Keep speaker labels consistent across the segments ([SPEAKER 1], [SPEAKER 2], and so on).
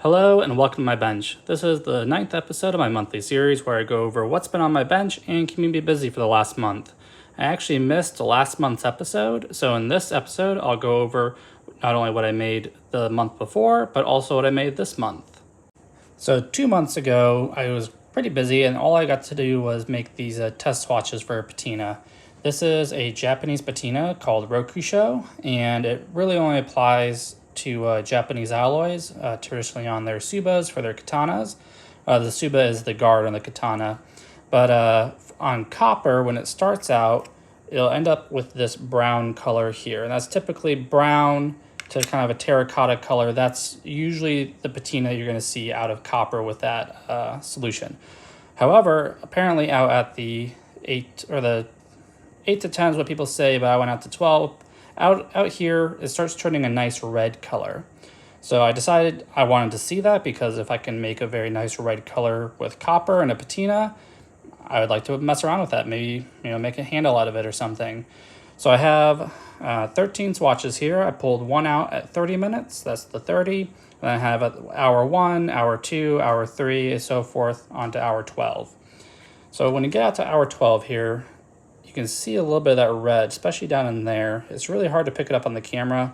[SPEAKER 1] Hello and welcome to my bench. This is the 9th episode of my monthly series where I go over what's been on my bench and keeping me busy for the last month. I actually missed last month's episode, so in this episode I'll go over not only what I made the month before, but also what I made this month. So 2 months ago I was pretty busy and all I got to do was make these test swatches for patina. This is a Japanese patina called Rokusho, and it really only applies to Japanese alloys, traditionally on their subas for their katanas. The suba is the guard on the katana. But on copper, when it starts out, it'll end up with this brown color here. And that's typically brown to kind of a terracotta color. That's usually the patina you're going to see out of copper with that solution. However, apparently out at the 8 to 10 is what people say, but I went out to 12. Out here, it starts turning a nice red color. So I decided I wanted to see that because if I can make a very nice red color with copper and a patina, I would like to mess around with that. Maybe, make a handle out of it or something. So I have 13 swatches here. I pulled one out at 30 minutes. That's the 30. Then I have at hour 1, hour 2, hour 3, and so forth on to hour 12. So when you get out to hour 12 here, you can see a little bit of that red, especially down in there. It's really hard to pick it up on the camera.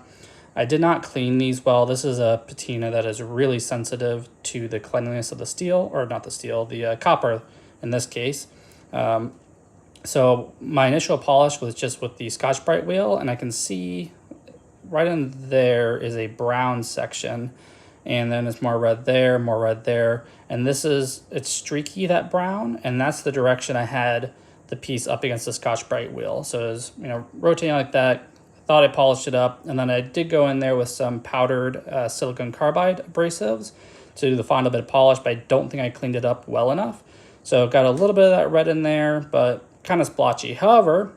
[SPEAKER 1] I did not clean these well. This is a patina that is really sensitive to the cleanliness of the steel, or not the steel, the copper in this case. So my initial polish was just with the Scotch-Brite wheel, and I can see right in there is a brown section, and then it's more red there, and it's streaky, that brown, and that's the direction I had the piece up against the Scotch-Brite wheel. So it was, rotating like that. Thought I polished it up, and then I did go in there with some powdered silicon carbide abrasives to do the final bit of polish, but I don't think I cleaned it up well enough. So got a little bit of that red in there, but kind of splotchy. However,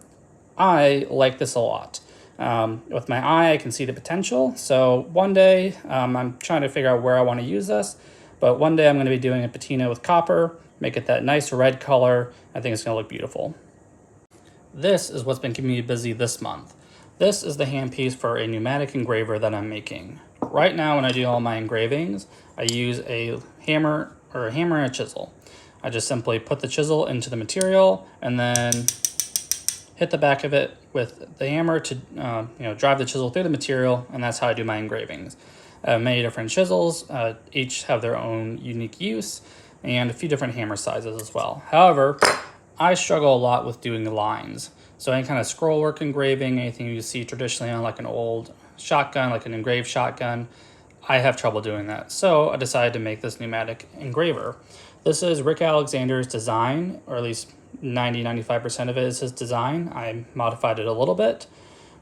[SPEAKER 1] I like this a lot. With my eye, I can see the potential. So one day, I'm trying to figure out where I want to use this, but one day I'm going to be doing a patina with copper, make it that nice red color. I think it's going to look beautiful. This is what's been keeping me busy this month. This is the handpiece for a pneumatic engraver that I'm making. Right now when I do all my engravings, I use a hammer and a chisel. I just simply put the chisel into the material and then hit the back of it with the hammer to drive the chisel through the material, and that's how I do my engravings. Many different chisels, each have their own unique use, and a few different hammer sizes as well. However, I struggle a lot with doing the lines. So any kind of scroll work engraving, anything you see traditionally on like an old shotgun, like an engraved shotgun, I have trouble doing that. So I decided to make this pneumatic engraver. This is Rick Alexander's design, or at least 90-95% of it is his design. I modified it a little bit,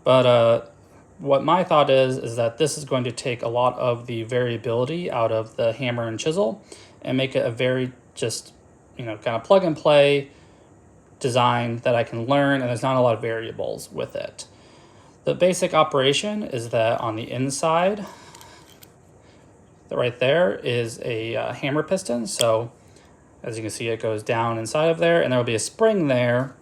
[SPEAKER 1] but what my thought is that this is going to take a lot of the variability out of the hammer and chisel and make it a very just, kind of plug and play design that I can learn, and there's not a lot of variables with it. The basic operation is that on the inside, right there is a hammer piston. So as you can see, it goes down inside of there, and there will be a spring there,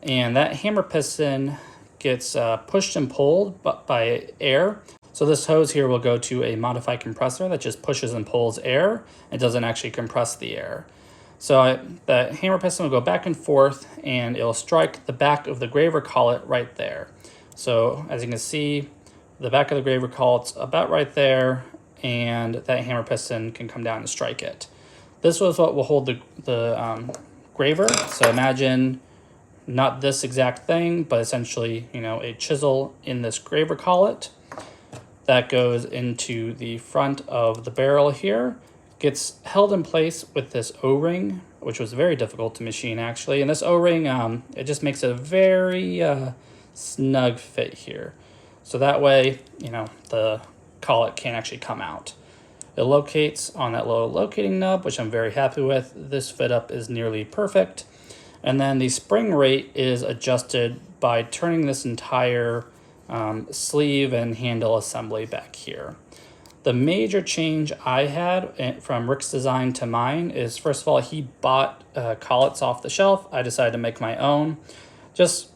[SPEAKER 1] and that hammer piston gets pushed and pulled by air. So this hose here will go to a modified compressor that just pushes and pulls air. It doesn't actually compress the air. So the hammer piston will go back and forth, and it'll strike the back of the graver collet right there. So as you can see, the back of the graver collet's about right there, and that hammer piston can come down and strike it. This was what will hold the graver. So imagine not this exact thing, but essentially, a chisel in this graver collet that goes into the front of the barrel here, gets held in place with this O-ring, which was very difficult to machine actually. And this O-ring, it just makes it a very snug fit here. So that way, the collet can't actually come out. It locates on that little locating nub, which I'm very happy with. This fit up is nearly perfect. And then the spring rate is adjusted by turning this entire sleeve and handle assembly back here. The major change I had from Rick's design to mine is, first of all, he bought collets off the shelf. I decided to make my own. Just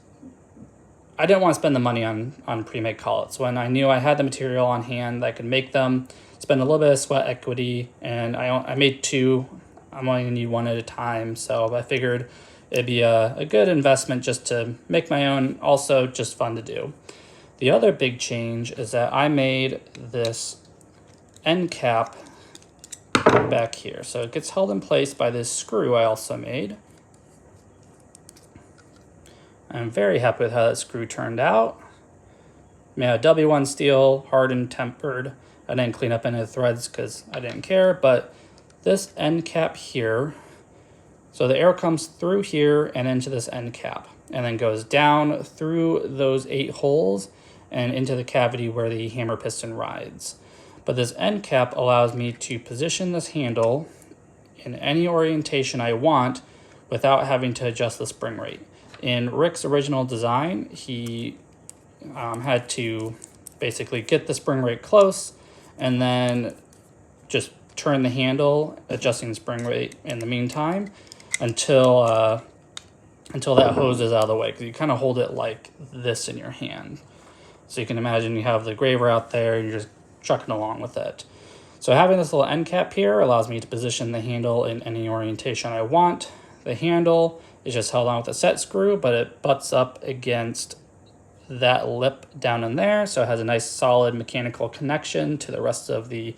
[SPEAKER 1] I didn't want to spend the money on pre-made collets when I knew I had the material on hand that I could make them, spend a little bit of sweat equity, and I made two. I'm only going to need one at a time, so I figured it'd be a good investment just to make my own, also just fun to do. The other big change is that I made this end cap back here. So it gets held in place by this screw I also made. I'm very happy with how that screw turned out. Made a W1 steel, hardened, tempered. I didn't clean up any of the threads because I didn't care, but this end cap here, so the air comes through here and into this end cap, and then goes down through those 8 holes and into the cavity where the hammer piston rides. But this end cap allows me to position this handle in any orientation I want without having to adjust the spring rate. In Rick's original design, he had to basically get the spring rate close and then just turn the handle, adjusting the spring rate in the meantime until that hose is out of the way, because you kind of hold it like this in your hand. So you can imagine you have the engraver out there and you're just trucking along with it. So having this little end cap here allows me to position the handle in any orientation I want. The handle is just held on with a set screw, but it butts up against that lip down in there, so it has a nice solid mechanical connection to the rest of the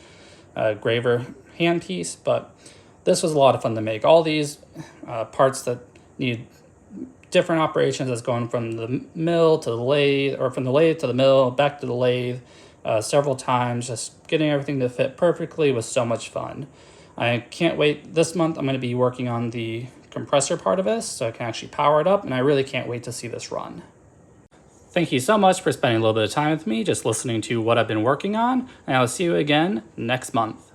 [SPEAKER 1] engraver handpiece. But this was a lot of fun to make. All these parts that need different operations, that's going from the mill to the lathe, or from the lathe to the mill, back to the lathe several times, just getting everything to fit perfectly was so much fun. I can't wait. This month I'm going to be working on the compressor part of this so I can actually power it up, and I really can't wait to see this run. Thank you so much for spending a little bit of time with me just listening to what I've been working on, and I'll see you again next month.